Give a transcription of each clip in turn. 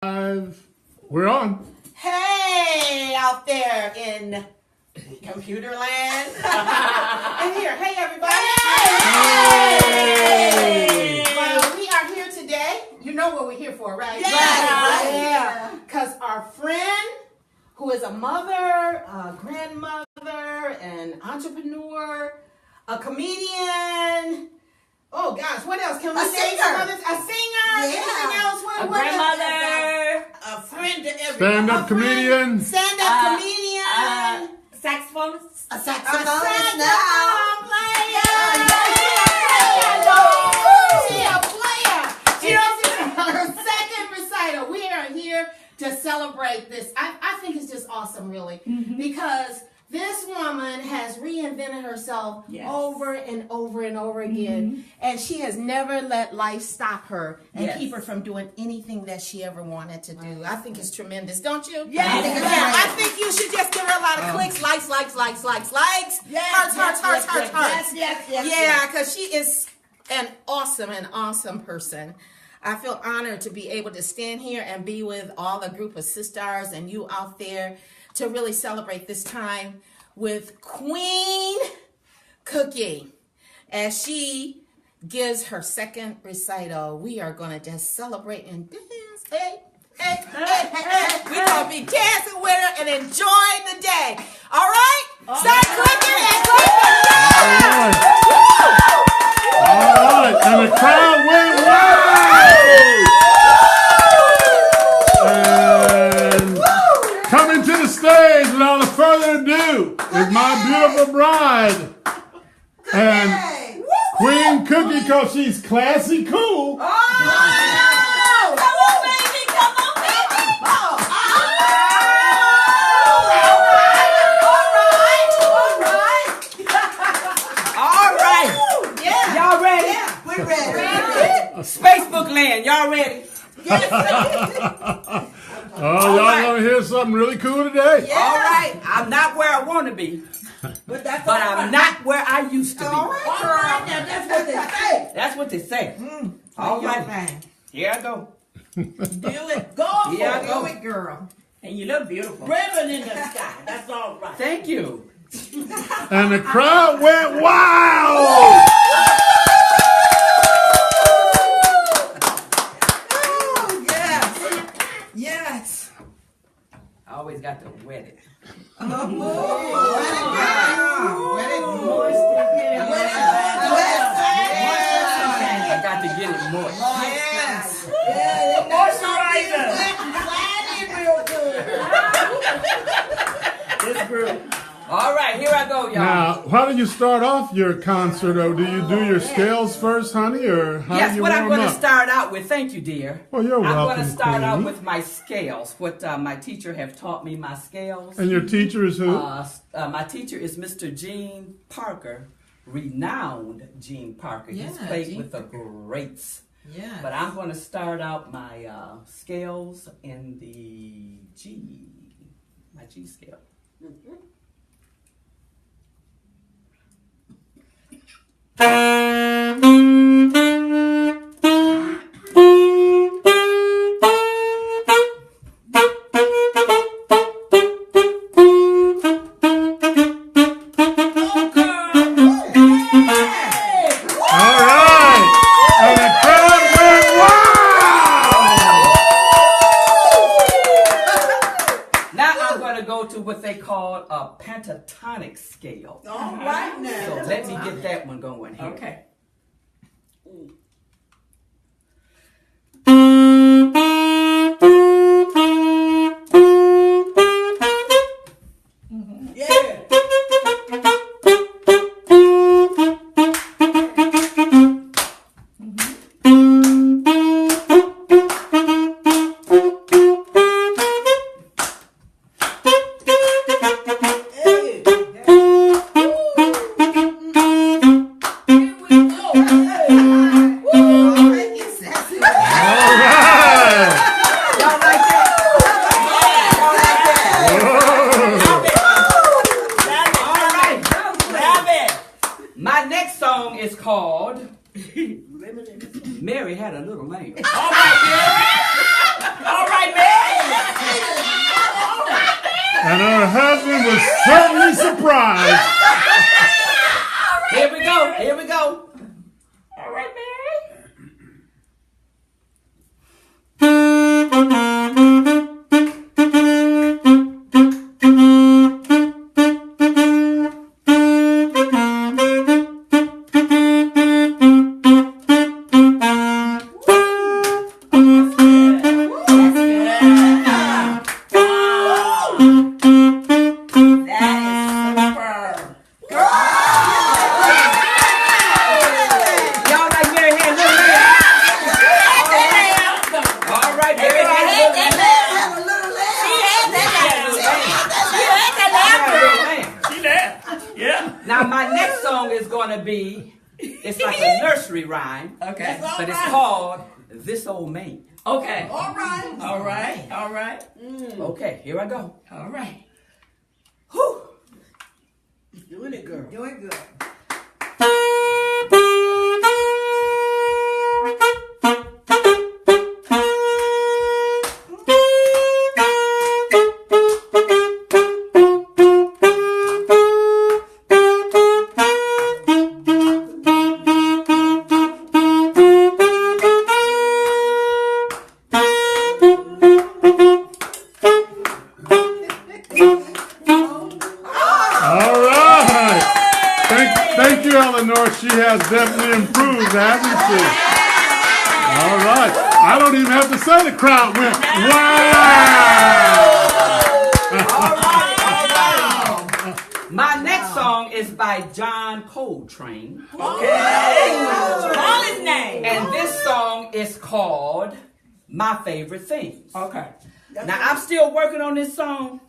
We're on. Hey, out there in computer land. And here, hey everybody. Hey! Well, we are here today. You know what we're here for, right? Yeah. Because our friend, who is a mother, a grandmother, an entrepreneur, a comedian. Oh gosh, what else? Can we say some others? A singer? Yeah. Anything else? A grandmother. A friend to everyone. Stand-up comedian. Stand-up comedian. Saxophonist. A saxophone player. She's a player. She is her second recital. We are here to celebrate this. I think it's just awesome, really, because this woman has reinvented herself over and over and over again, and she has never let life stop her and keep her from doing anything that she ever wanted to do. I think it's tremendous, don't you? Yes. I think you should just give her a lot of clicks, likes. Hearts. Yeah, because she is an awesome person. I feel honored to be able to stand here and be with all the group of SIS-STARS and you out there to really celebrate this time with Queen Cookie as she gives her second recital. We are going to just celebrate and dance. Hey. We're going to be dancing with her and enjoying the day. All right? Start clicking and clapping. All right. And the crowd went wild. And coming to the stage without further ado is my beautiful bride. And Queen Cookie, because she's classy cool. Facebook land, y'all ready? Oh, y'all gonna hear something really cool today? Yeah. All right. I'm not where I want to be, but I'm not where I used to be. All right, now that's what they say. That's what they say. All right. Here I go. Do it. Go for Yeah, it. go. Do it, girl. And you look beautiful. Ribbon in the sky. That's all right. Thank you. And the crowd went wild. Yes. I always got to wet it. I got to get it moist. Yes. This group. All right, here I go, y'all. Now, how do you start off your concert? Or do you do your scales first, honey? Or how do Yes, you what I'm warm going to up? start out with, thank you, dear. Well, you're welcome, I'm going to start out Queen. with my scales, what my teacher have taught me, my scales. And your teacher is who? My teacher is Mr. Gene Parker, renowned Gene Parker. He's played with the greats. Yeah. But I'm going to start out my scales in the G, my G scale. What they call a pentatonic scale. All right now. So let me get that one going here. Okay. Mary had a little lamb. All right, Mary. All right, And her husband was certainly surprised. Here we go. Here we go. All right, Mary. Now my next song is going to be, it's like a nursery rhyme. Okay. But it's called This Old Man. Okay. All right. All right. All right. Okay, here I go. All right. Whew. Doing it, girl. Doing good. She has definitely improved, hasn't she? All right. I don't even have to say the crowd went, wow! All right. My next song is by John Coltrane. Okay. Call his name. And this song is called My Favorite Things. Okay. Now, I'm still working on this song.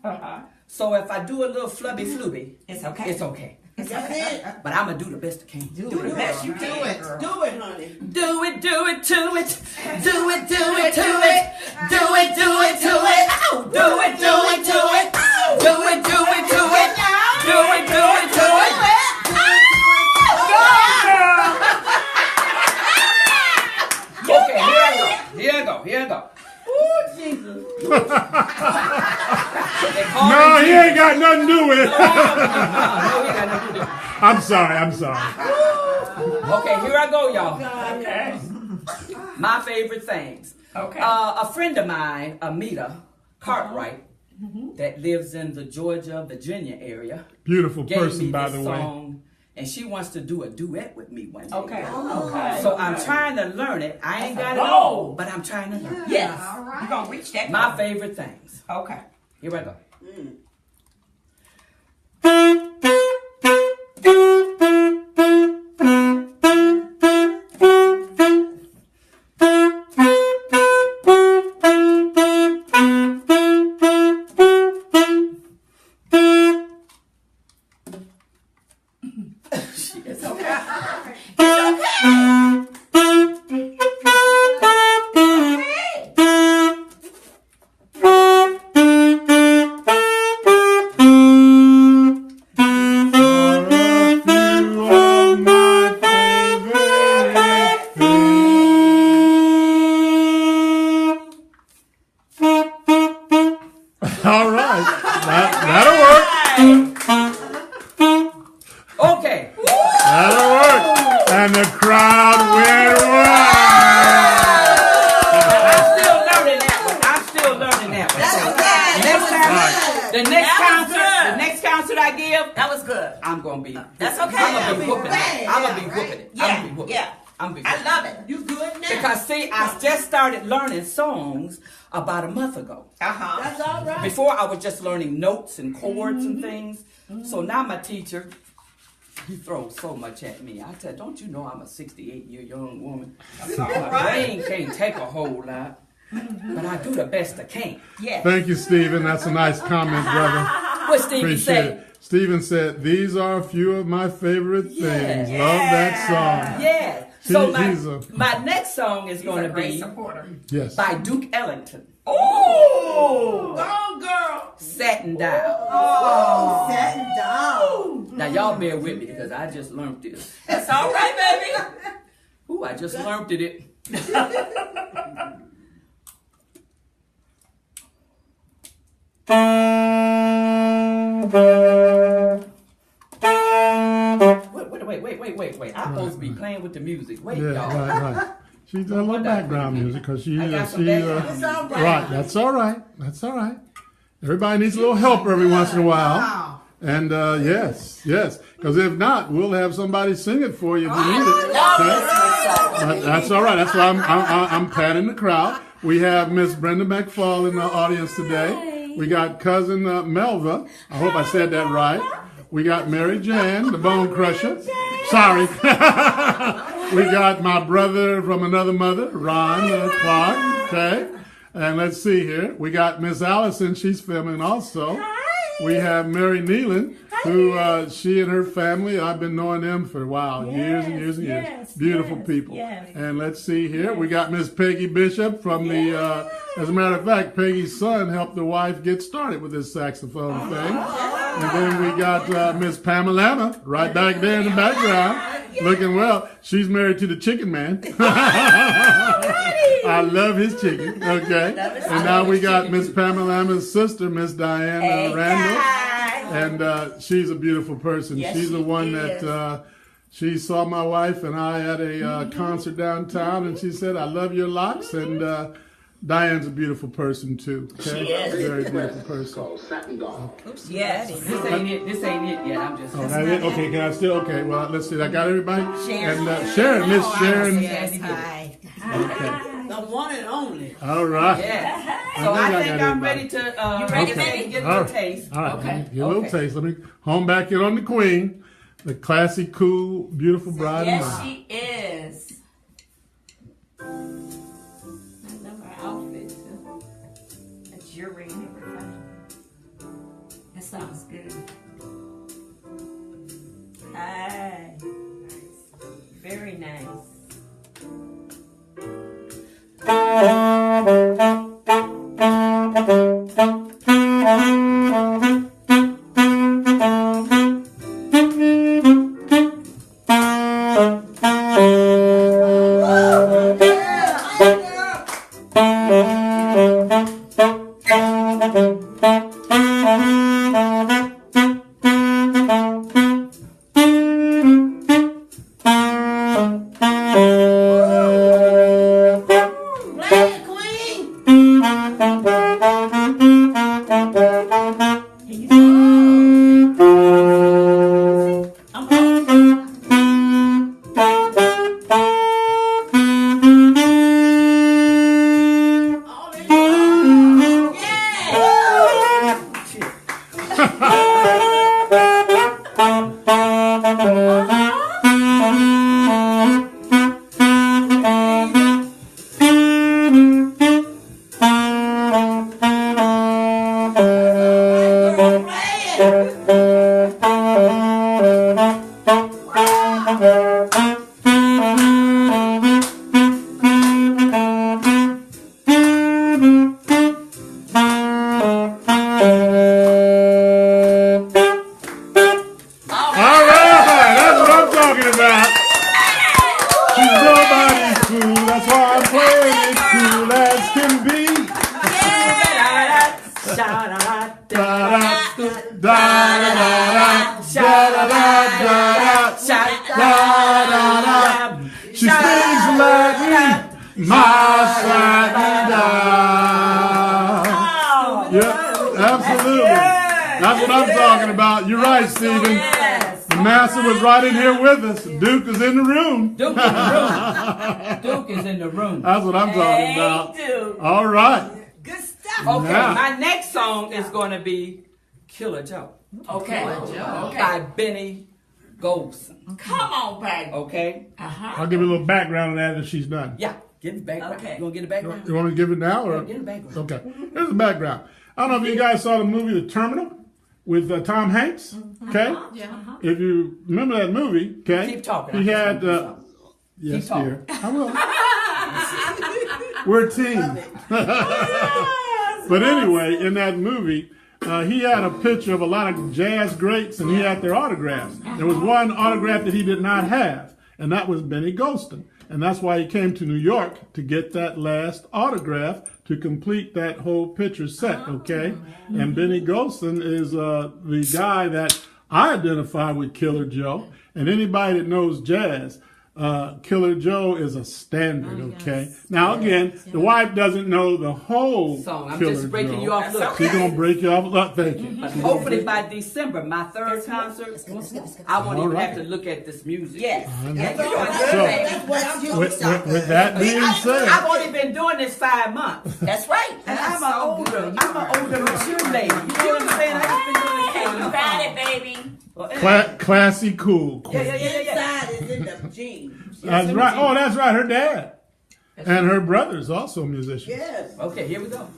So if I do a little flubby, it's okay. It's okay. That's it. But I'm going to do the best I can. Do the best you can. Do it, honey. Do it, do it, do it. Do it, do it, do it. Do it, do it, do it. Ow! Do it, do it, do it. Do it, do it, do it. Do it, do it, do it. Okay, here I go. Here I go. Here I go. Oh, Jesus. No, he ain't got nothing to do with it. No, he ain't got nothing to do with it. I'm sorry. Okay, here I go, y'all. Okay. My favorite things. Okay. A friend of mine, Amita Cartwright, that lives in the Georgia, Virginia area. Beautiful gave person, me by this the way. song, and she wants to do a duet with me one day. Okay. Okay. So I'm trying to learn it. I ain't got it all, but I'm trying to learn it. Yes. All right. You're going to reach that. My favorite things. Okay. Here I go. It's okay. All right. That'll work. Okay. That'll work. And the crowd went wild. I'm still learning that one. The next concert I give, That was good. I'm gonna be. That's okay. I'm gonna be whooping it. I'm gonna be whooping it. Yeah. I love it. You good now? Because see, I just started learning songs about a month ago. That's all right. Before I was just learning notes and chords and things. So now my teacher, he throws so much at me. I said, don't you know I'm a 68-year young woman? My brain can't take a whole lot. But I do the best I can. Yeah. Thank you, Stephen. That's a nice comment, brother. What Stevie Appreciate say? it. Stephen said, these are a few of my favorite things. Yeah. Love that song. Yeah. So He's my next song is going to Great be supporter. Yes. by Duke Ellington. Oh. Go, girl. Satin Down. Oh, sitting down. Now y'all bear with me because I just learned this. That's all right, baby. Ooh, I just learned it. Wait. I'm supposed to be playing with the music. Wait, Yeah, y'all. right. She's a little background music because she, I got some she background. right. That's all right. That's all right. Everybody needs a little help every once in a while. Wow. And yes, because if not, we'll have somebody sing it for you if you need it. Okay? But that's all right. That's why I'm patting the crowd. We have Miss Brenda McFall in the audience today. We got cousin Melva. I hope I said that right. We got Mary Jan, the Bone Crusher. Sorry. We got my brother from another mother, Ron Clark. Okay. And let's see here. We got Miss Allison. She's filming also. We have Mary Nealon, who she and her family, I've been knowing them for, wow, years and years and years. Beautiful people. And let's see here. We got Miss Peggy Bishop from the, as a matter of fact, Peggy's son helped the wife get started with this saxophone thing. And then we got Miss Pamela right back there in the background, looking well. She's married to the chicken man. I love his chicken. Okay. And now we got Miss Pamela's sister, Miss Diane Randall. And she's a beautiful person. She's the one that she saw my wife and I at a concert downtown, and she said, "I love your locks." And Diane's a beautiful person too. Okay? She is. Very beautiful person. Yes. This ain't it yet. I'm just. Oh, that it? Okay, can I still? Okay, well, let's see. I got everybody. Sharon. And Sharon, Miss Sharon. Yes, hi. Okay. The one and only. All right. Yeah. So I think I'm ready to. You ready, to get a All little right. taste? All right. Okay. Get a little taste. Let me home back in on the Queen, the classy, cool, beautiful bride of mine. She is. I love her outfit too. A jewelry and everything. That sounds good. Hi. Very nice. She speaks Latin, yeah, absolutely. That's what I'm talking about. You're right, Stephen. The master was right in here with us. Duke is in the room. Duke is in the room. Duke is in the room. That's what I'm talking about. All right. Good stuff. Okay, Yeah. my next song is going to be Killer Joe. Okay. By Benny Golson. Come on, baby. Okay? I'll give you a little background on that if she's done. Yeah. Get the background. Okay. You want to get the background? You want me to give it now? Or? Yeah, get the background. Okay. Here's the background. I don't know if you guys saw the movie The Terminal with Tom Hanks. Okay? Yeah. If you remember that movie, okay? Keep talking. He I had, just wanna do yes, Keep talking. dear. I will. We're a team. But anyway, in that movie, he had a picture of a lot of jazz greats, and he had their autographs. There was one autograph that he did not have, and that was Benny Golson. And that's why he came to New York to get that last autograph to complete that whole picture set, okay? And Benny Golson is the guy that I identify with Killer Joe. And anybody that knows jazz, Killer Joe is a standard, okay? Now, again, the wife doesn't know the whole song. I'm Killer just breaking Joe. you off. Look. She's going to break you off. Look, thank you. But hopefully by December, my third concert, I won't even have to look at this music. Yes. So, with that being said, I've only been doing this 5 months. That's right. And I'm an older, mature lady. You know what I'm saying? I just been doing this You got it, baby. classy, cool. Yeah. Inside is in the jeans. That's right. Oh, that's right. Her dad and her brother's also musicians. Yes. Okay, here we go.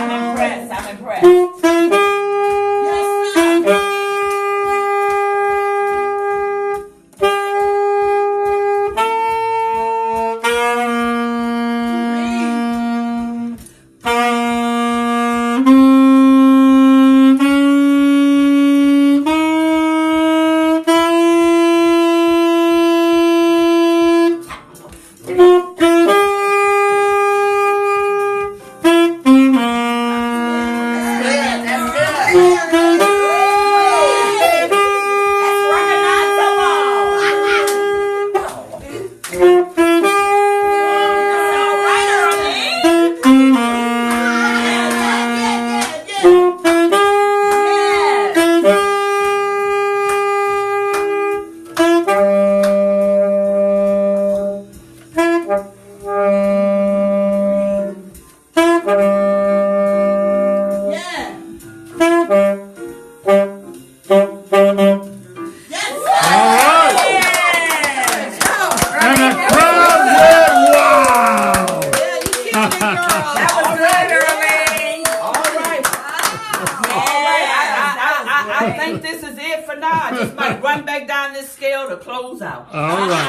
I'm impressed. I think this is it for now. I just might run back down this scale to close out. All right.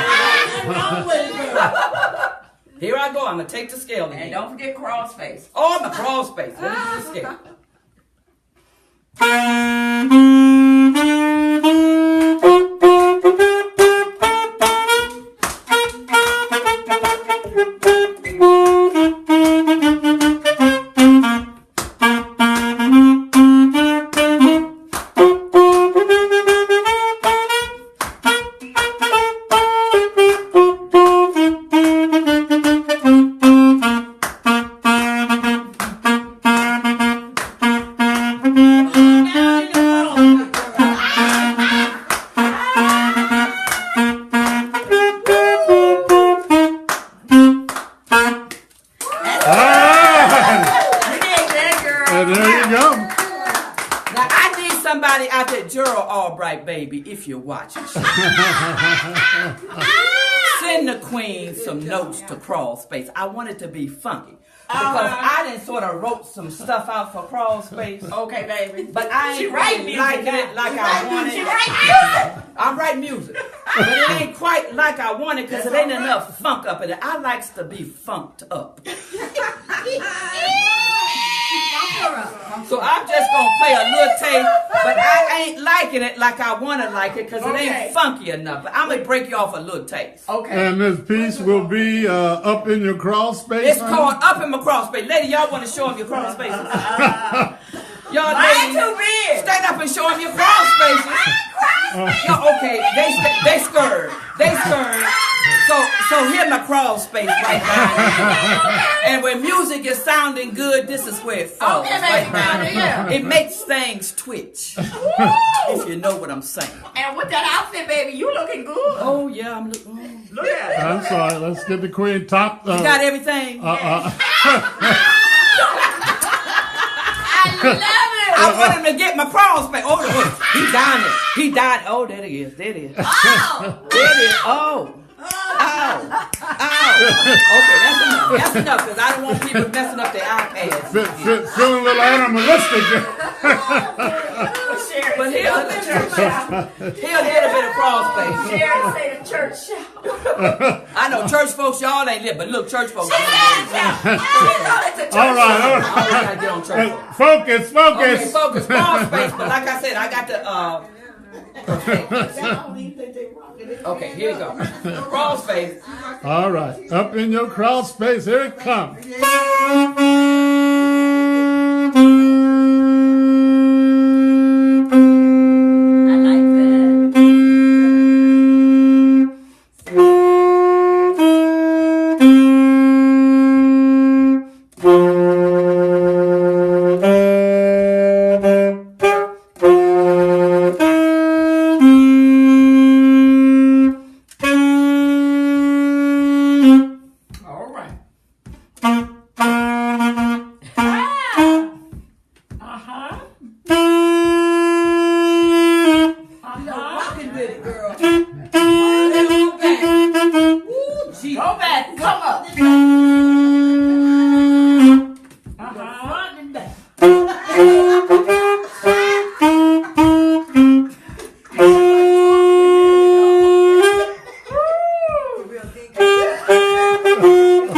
Here I go. I'm going to take the scale again. And don't forget crawl space. Oh, my crawl space. What is the scale? Somebody out there, Gerald Albright, baby, if you're watching, send the queen some notes to Crawl Space. I want it to be funky. Because I done sort of wrote some stuff out for Crawl Space. Okay, baby. But I ain't writing like music it like I wanted. She write music. I write music. But it ain't quite like I want it because it ain't enough funk up in it. I likes to be funked up. So I'm just going to play a little tape, but I ain't liking it like I want to like it because it ain't funky enough. But I'm going to break you off a little taste. Okay. And this piece will be up in your crawl space? It's called Up in My Crawl Space. Lady, y'all want to show them your crawl spaces? Y'all ladies, too big. stand up and show them your crawl spaces. No, okay, they scared. They scared. So here's my crawl space right now. And when music is sounding good, this is where it falls. Okay, right baby, now. yeah. It makes things twitch. If you know what I'm saying. And with that outfit, baby, you looking good. Oh yeah, I'm looking. Look at it. I'm sorry. Let's get the queen top. You got everything. I love it. I want him to get my crawl space. Oh, look, he down there. He died. Oh, there it is. There it is. Oh. There it is. Oh. Ow. Ow. Okay, that's enough. That's enough, because I don't want people messing up their iPads. Feeling a little animalistic. But here's a little bit of crawl space. Sharon say the church shout. I know church folks, y'all ain't live, but look, church folks. All right. I gotta get on church folks. Focus. Okay, focus, crawl space. But like I said, I got to. Okay, here you go. Crawl space. All right. Up in your crawl space. Here it comes. Go back. Come up. Front and back.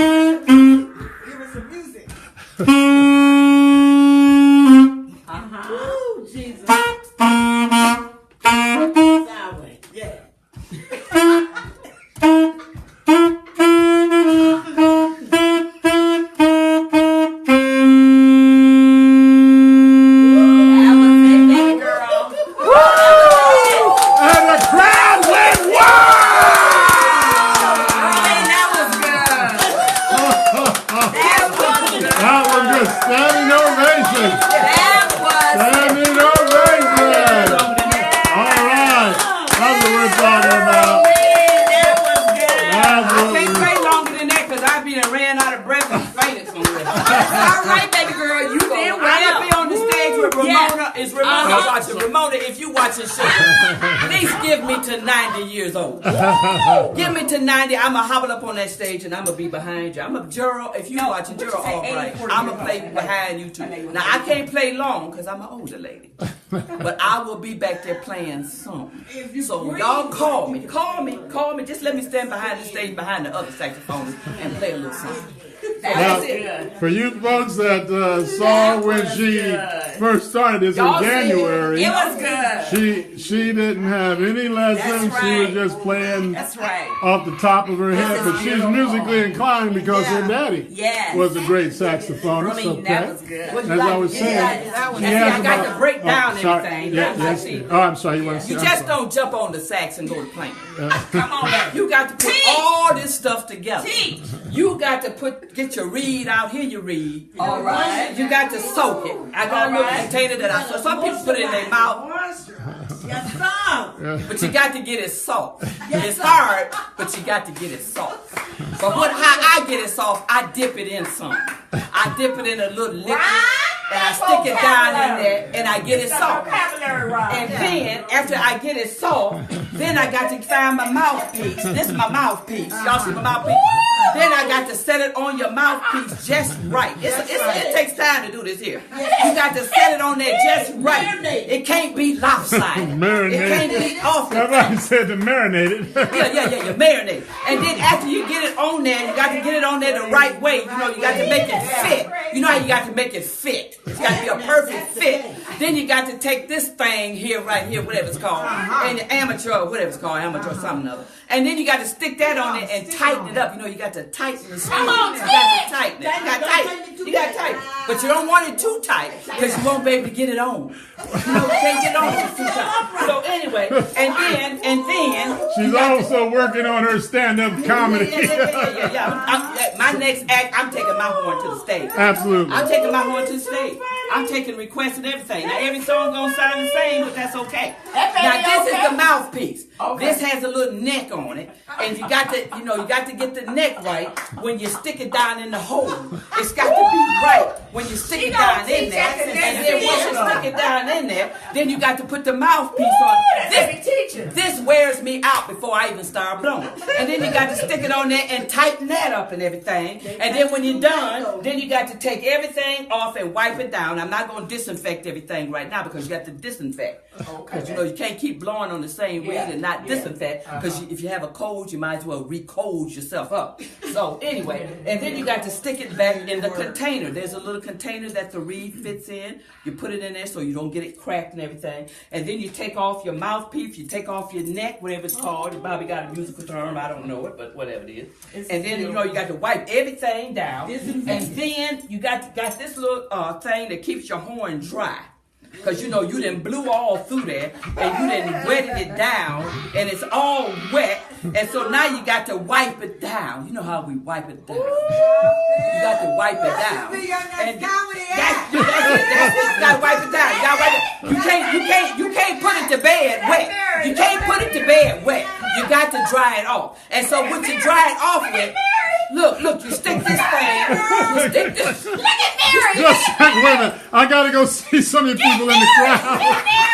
Give us some music. Ooh, Jesus. Sideways. Yeah. Standing ovation. Standing ovation. All right. That's what we're talking about. I can't say longer than that because I be done ran out of breath and fainted somewhere. All right, baby girl, you did I'm well. gonna be on the stage with Ramona. Is Ramona watching? Ramona, if you watching shit, please give me to 90 years old. Give me to 90. I'm gonna hobble up on that stage and I'm gonna be behind you. I'm a Gerald. If you watching Gerald, all right. I'm gonna play behind you too. Now I can't play long because I'm an older lady, but I will be back there playing some. So y'all call me. Just let me stand behind the stage behind the other saxophonist and play a little something. Now, for you folks that saw when she first started this in January, It was good. she didn't have any lessons. That's She was right. just playing That's right. off the top of her head, but she's musically inclined because her daddy Yes. was a great saxophonist. I mean, that was good. As I was saying, I he has got about- to break down sorry. everything. Yeah, Now, yes. see, Oh, I'm sorry. You want to say? you I'm just sorry. don't jump on the sax and go to playing. Come on, baby. You got to put Teach. all this stuff together. Teach. You got to get your reed out. Here you read. All right. You got to soak it. I got a little container that I soak. Some people put it in their mouth, Yes, sir. but you got to get it soft. It's hard, but you got to get it soft. But how I get it soft, I dip it in some. I dip it in a little liquid, and I stick it down in there, and I get it soft. And then, after I get it soft, then I got to find my mouthpiece. This is my mouthpiece. Y'all see my mouthpiece? Then I got to set it on your mouthpiece just right. It takes time to do this here. You got to set it on there just right. It can't be lopsided. Marinate. It can't be off the Somebody said to marinate it. yeah, marinate. And then after you get it on there, you got to get it on there the right way. You know, you got to make it fit. You know how you got to make it fit. It's got to be a perfect fit. Then you got to take this thing here, right here, whatever it's called, and the amateur, whatever it's called, amateur something or other. And then you got to stick that on it and tighten it up. You know, you got to tighten the screw. You got to tighten it. You got to tighten it. You got to tighten it. But you don't want it too tight because you won't be able to get it on. You know, you can't get it on if it's too tight. So anyway, and then She's also working on her stand-up comedy. Yeah. My next act, I'm taking my horn to the stage. Absolutely. I'm taking my horn to the stage. I'm taking requests and everything. Now every song gonna sound the same, but that's okay. Now this is the mouthpiece. This has a little neck on it, And you got to, you got to get the neck right when you stick it down in the hole. It's got to be right when you stick it down in there. And then once you stick it down in there, then you got to put the mouthpiece on. This wears me out before I even start blowing. And then you got to stick it on there and tighten that up and everything. And then when you're done, then you got to take everything off and wipe it down. I'm not going to disinfect everything right now because you got to disinfect. Because you can't keep blowing on the same way and not disinfect. Because if you have a cold, you might as well recold yourself up. So anyway, and then you got to stick it back in the container. There's a little container that the reed fits in. You put it in there so you don't get it cracked and everything. And then you take off your mouthpiece, you take off your neck, whatever it's called. You probably got a musical term, I don't know it, but whatever it is. And then you got to wipe everything down. And then you got this little thing that keeps your horn dry. Because you done blew all through there and you done wetted it down and it's all wet. And so now you got to wipe it down. You know how we wipe it down. You got to wipe it down. And that's it. You got to wipe it down. You got to wipe it. You can't put it to bed wet. You can't put it to bed wet. You got to dry it off. And so what you dry it off with, look, you stick this thing. You stick this. Look at Mary. Just wait a minute. I gotta go see some of you people in the crowd.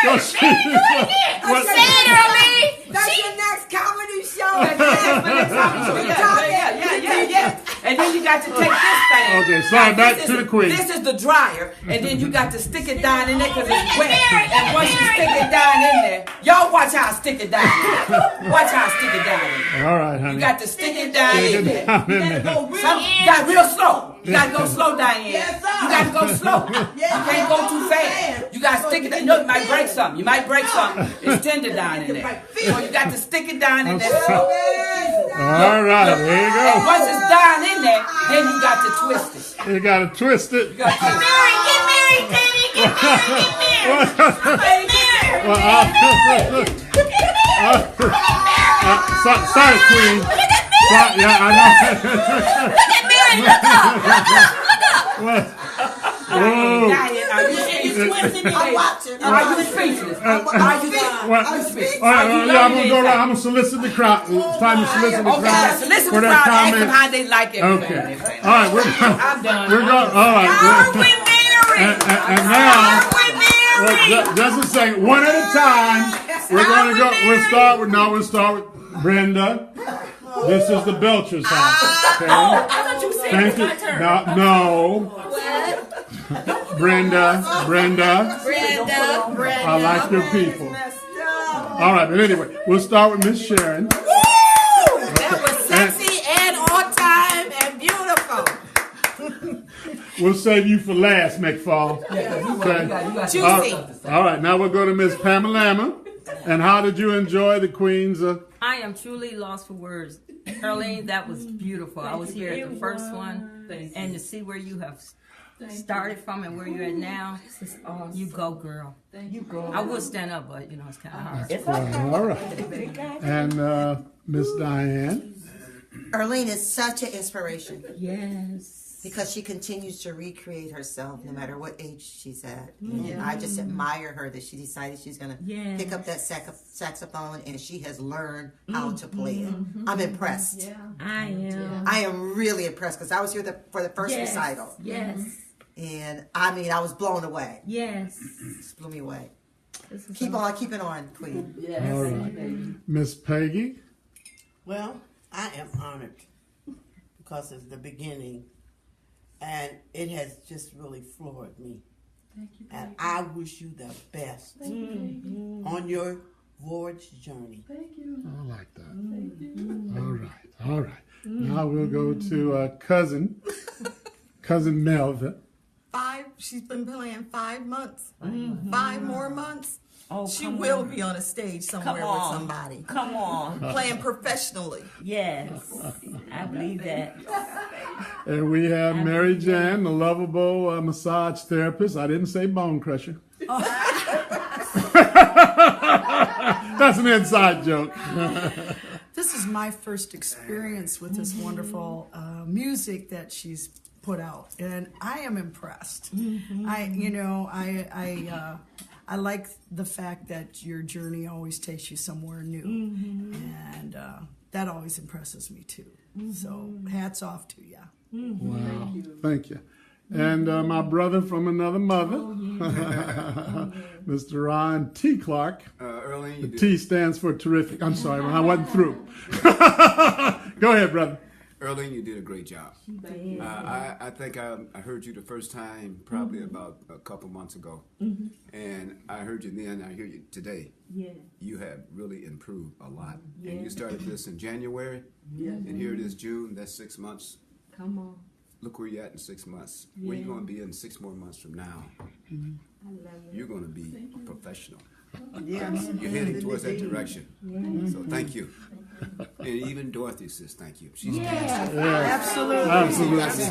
Go see Say it, Earlean. That's your next comedy show. Yeah. And then you got to take this thing. Okay, sorry, back to the queen. This is the dryer. And then you got to stick it down in there because it's wet. And once you stick it down in there, y'all watch how I stick it down in there. Watch how I stick it down in there. All right, honey. You got to stick it down in there. You You got real slow. You got to go slow down here. You got to go slow. You can't go too fast. You got to stick it down. You might break something. It's tender down in there. So you got to stick it down in there slow. All right, there you go. And once it's down in there, then you got to twist it. You gotta twist it. Get married, Daddy. Get married. Sorry, Queen. Yeah, I know. Look at Mary. Look up. Whoa. Are you speechless? I'm gonna go around. I'm gonna solicit the crowd. It's time to solicit the crowd. Okay, solicit the crowd. Ask them how they like everything. Okay. All right, I'm done. We're going. All right. And now, just a second, one at a time. We're gonna go. We'll start with Brenda. This is the Belcher's house. Okay. I thought you said Thank it's you. my turn. No. Brenda. I like your people. All right, but anyway, we'll start with Miss Sharon. That was sexy and on time and beautiful. We'll save you for last, McFall. Okay. Juicy. All right, now we'll go to Miss Pamela. And how did you enjoy the Queen's? I am truly lost for words. Earlean, that was beautiful. I was here at the first one, and to see where you have started from and where you're at now, you go, girl. You go. I would stand up, but it's kind of hard. All right. And Miss Diane. Earlean is such an inspiration. Yes. Because she continues to recreate herself no matter what age she's at. And I just admire her that she decided she's going to pick up that saxophone and she has learned how to play it. I'm impressed. Yeah. I am really impressed because I was here for the first recital. Yes. And I was blown away. Yes. It just blew me away. Keep it on, Queen. Yes. All right. Miss Peggy. Well, I am honored because it's the beginning. And it has just really floored me. Thank you. And I wish you the best on your voyage journey. Thank you. I like that. All right. Now we'll go to cousin Melva. She's been playing 5 months. 5 more months. Oh, She will be on a stage somewhere with somebody. Come on. Playing professionally. Yes. I believe that. And we have Mary Jan, the lovable massage therapist. I didn't say bone crusher. That's an inside joke. This is my first experience with this wonderful music that she's put out, and I am impressed. I like the fact that your journey always takes you somewhere new, and that always impresses me too. So hats off to you. Wow. Thank you. And my brother from another mother, Mr. Ron T. Clark. Earlean, The T stands for terrific. I'm sorry, I wasn't through. Go ahead, brother. Earlean, you did a great job. I think I heard you the first time probably about a couple months ago. And I heard you then, I hear you today. Yeah. You have really improved a lot. And you started this in January, and here it is June, that's 6 months. Come on. Look where you're at in 6 months. Where you going to be in 6 more months from now? I love it. You're going to be professional. Yes. You're heading towards that direction. So thank you. And even Dorothy says thank you. She's Absolutely.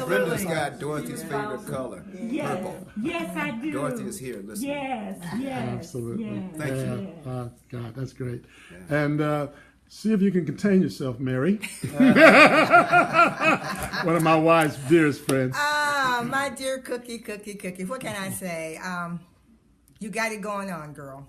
Brenda's got Dorothy's favorite color, purple. Yes, I do. Dorothy is here listening. Yes. Absolutely. Yes. Thank you. God, that's great. And see if you can contain yourself, Mary. One of my wife's dearest friends. My dear Cookie. What can I say? You got it going on, girl.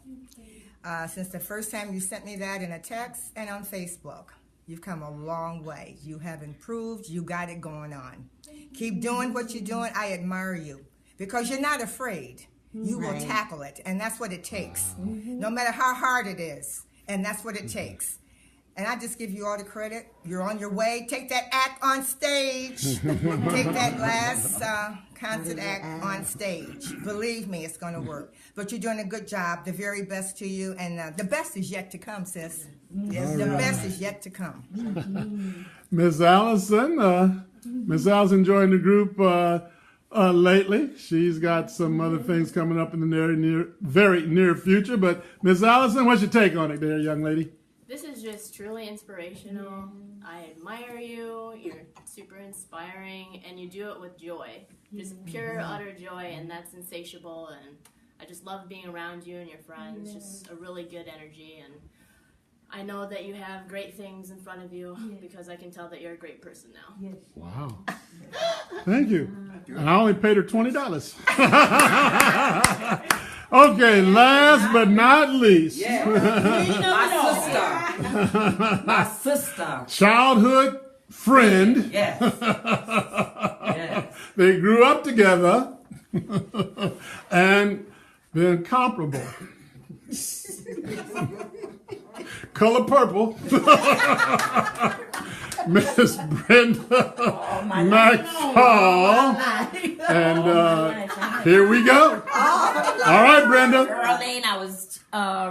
Since the first time you sent me that in a text and on Facebook, you've come a long way. You have improved. You got it going on. Keep doing what you're doing. I admire you because you're not afraid. You will tackle it, and that's what it takes. No matter how hard it is, and that's what it takes. And I just give you all the credit. You're on your way. Take that act on stage. Take that last concert act on stage. Believe me, it's going to work. But you're doing a good job. The very best to you. And the best is yet to come, sis. Yes, the best is yet to come. Miss Allison. Miss Allison enjoying the group lately. She's got some other things coming up in the very near future. But Miss Allison, what's your take on it there, young lady? This is just truly inspirational. I admire you. You're super inspiring, and you do it with joy. Just pure, utter joy, and that's insatiable. And I just love being around you and your friends. Just a really good energy, and I know that you have great things in front of you because I can tell that you're a great person now. Yes. Wow. Thank you. And I only paid her $20. Okay, last but not least. My sister. Childhood friend. Yes. Yes. They grew up together and they're incomparable. Color purple. Miss Brenda McFall. And here we go. All right, Brenda. Earlean, I was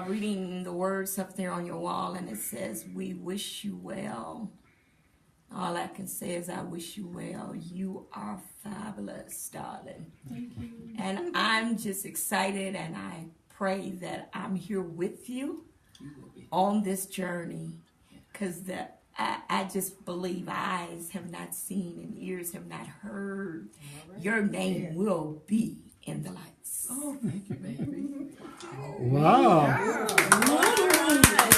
reading the words up there on your wall, and it says, "We wish you well." All I can say is I wish you well. You are fabulous, darling. Thank you. And I'm just excited, and I pray that I'm here with you on this journey, because I just believe eyes have not seen and ears have not heard. Your name will be in the lights. Oh, thank you, baby. Wow.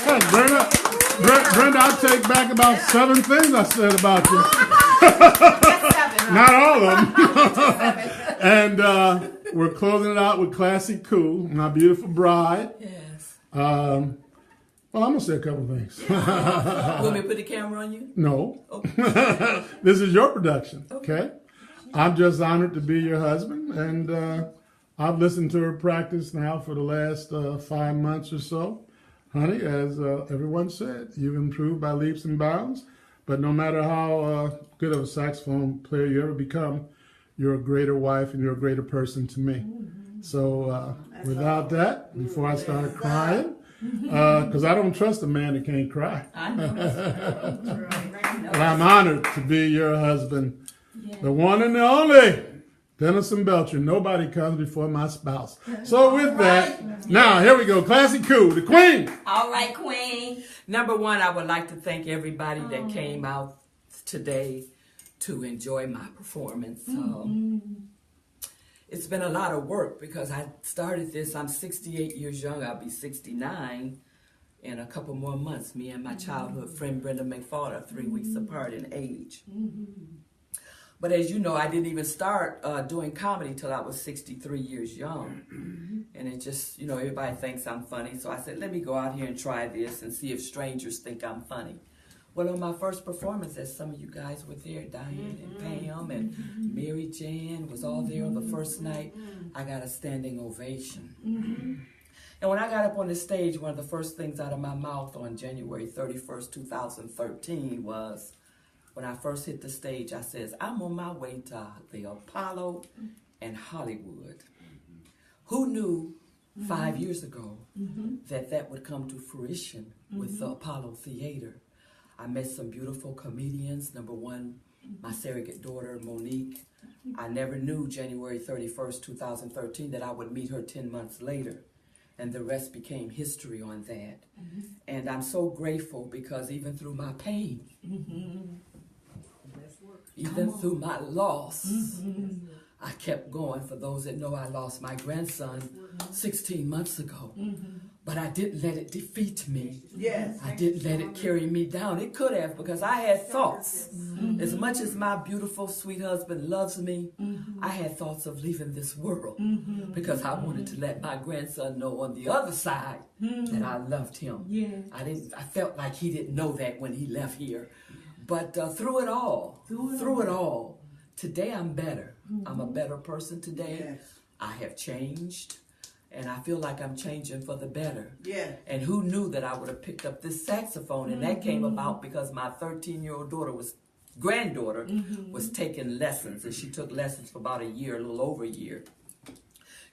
Hey, Brenda, I take back about 7 things I said about you. Not all of them. And we're closing it out with Classic Cool, my beautiful bride. Yes. Well, I'm going to say a couple things. Want me to put the camera on you? No. Okay. This is your production, okay? I'm just honored to be your husband, and I've listened to her practice now for the last 5 months or so. Honey, as everyone said, you've improved by leaps and bounds, but no matter how good of a saxophone player you ever become, you're a greater wife and you're a greater person to me. So without that, before I start crying, because I don't trust a man that can't cry. And I'm honored to be your husband, the one and the only Dennis and Belcher. Nobody comes before my spouse. So with that, now here we go. Classic Cool, the Queen. All right, Queen. Number one, I would like to thank everybody that came out today to enjoy my performance. It's been a lot of work because I started this. I'm 68 years young. I'll be 69 in a couple more months. Me and my childhood friend Brenda McFall are 3 weeks apart in age. But as you know, I didn't even start doing comedy till I was 63 years young. And it just, you know, everybody thinks I'm funny. So I said, let me go out here and try this and see if strangers think I'm funny. Well, on my first performance, as some of you guys were there, Diane and Pam and Mary Jan was all there on the first night, I got a standing ovation. And when I got up on the stage, one of the first things out of my mouth on January 31st, 2013 was, when I first hit the stage, I says, I'm on my way to the Apollo and Hollywood. Who knew 5 years ago that that would come to fruition with the Apollo Theater? I met some beautiful comedians. Number one, my surrogate daughter, Monique. I never knew January 31st, 2013 that I would meet her 10 months later. And the rest became history on that. And I'm so grateful because even through my pain, even through my loss, I kept going. For those that know, I lost my grandson 16 months ago. But I didn't let it defeat me. Yes. I didn't let it carry me down. It could have, because I had thoughts. As much as my beautiful, sweet husband loves me, I had thoughts of leaving this world because I wanted to let my grandson know on the other side that I loved him. I felt like he didn't know that when he left here. But through it all, today I'm better. I'm a better person today. I have changed. And I feel like I'm changing for the better. And who knew that I would have picked up this saxophone? And that came about because my 13-year-old granddaughter was taking lessons. And she took lessons for about a year, a little over a year.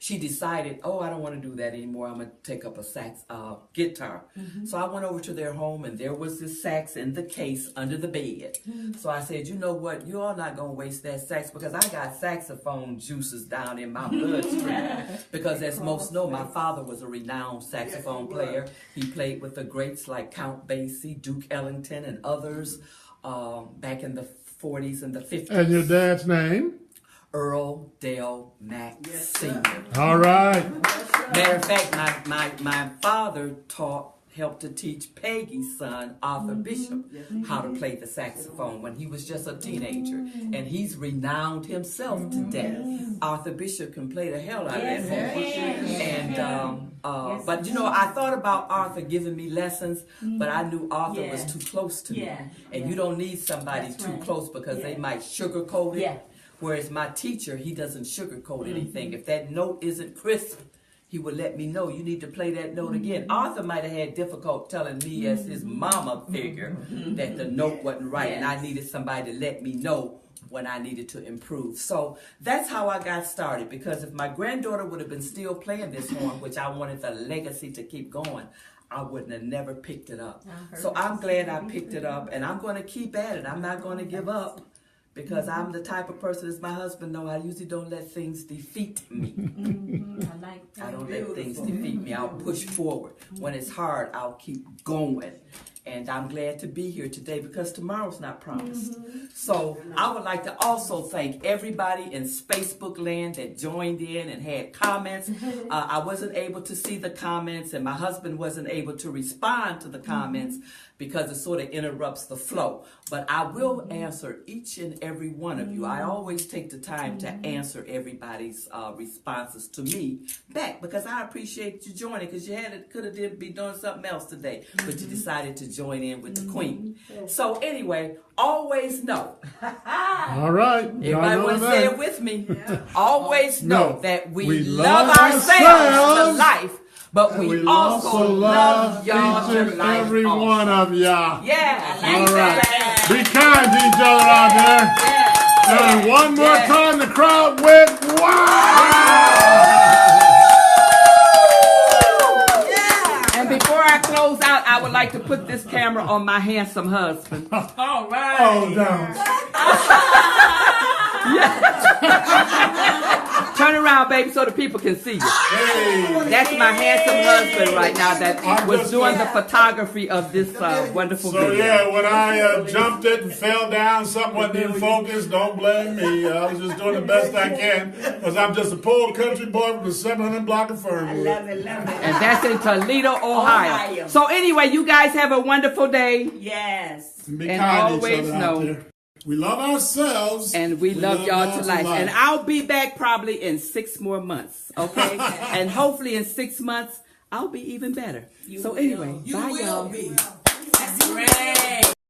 She decided, oh, I don't want to do that anymore. I'm going to take up a guitar. So I went over to their home, and there was this sax in the case under the bed. So I said, you know what? You all not going to waste that sax, because I got saxophone juices down in my bloodstream. Because as most know, my father was a renowned saxophone player. He played with the greats like Count Basie, Duke Ellington, and others back in the 40s and the 50s. And your dad's name? Earl Mack Sr. All right. Matter of fact, my father helped to teach Peggy's son, Arthur Bishop, how to play the saxophone when he was just a teenager. And he's renowned himself today. Arthur Bishop can play the hell out of that horn. And but you know, I thought about Arthur giving me lessons, but I knew Arthur was too close to me. And you don't need somebody too close, because they might sugarcoat it. Whereas my teacher, he doesn't sugarcoat anything. If that note isn't crisp, he would let me know, you need to play that note again. Arthur might have had difficult telling me as his mama figure that the note wasn't right, and I needed somebody to let me know when I needed to improve. So that's how I got started, because if my granddaughter would have been still playing this horn, which I wanted the legacy to keep going, I wouldn't have never picked it up. So I'm glad I picked it up, and I'm going to keep at it. I'm not going to give up. Because I'm the type of person, as my husband knows, I usually don't let things defeat me. I don't let things defeat me. I'll push forward. When it's hard, I'll keep going. And I'm glad to be here today, because tomorrow's not promised. So I would like to also thank everybody in Facebook land that joined in and had comments. I wasn't able to see the comments, and my husband wasn't able to respond to the comments because it sort of interrupts the flow. But I will answer each and every one of you. I always take the time to answer everybody's responses to me back, because I appreciate you joining, because you could have be doing something else today, but you decided to join in with the queen. So anyway, always know. All right. Everybody want to say it with me. Always know that we love ourselves to life, but we also love y'all each to and life. every one of y'all. Yeah. All right. Be kind to each other out there. And one more time, the crowd went wow. Before I close out, I would like to put this camera on my handsome husband. All right. Oh, down. Turn around, baby, so the people can see you. Hey. That's my handsome husband right now that was doing the photography of this wonderful video. So, yeah, when I jumped it and fell down, something wasn't in focus, don't blame me. I was just doing the best I can, because I'm just a poor country boy from the 700 block of Fernwood. Love it, love it. And that's in Toledo, Ohio. So anyway, you guys have a wonderful day. Yes. And be And kind to each always other out know. there. We love ourselves. And we love y'all to life. And I'll be back probably in 6 more months, okay? And hopefully in 6 months, I'll be even better. So anyway, bye y'all. That's great.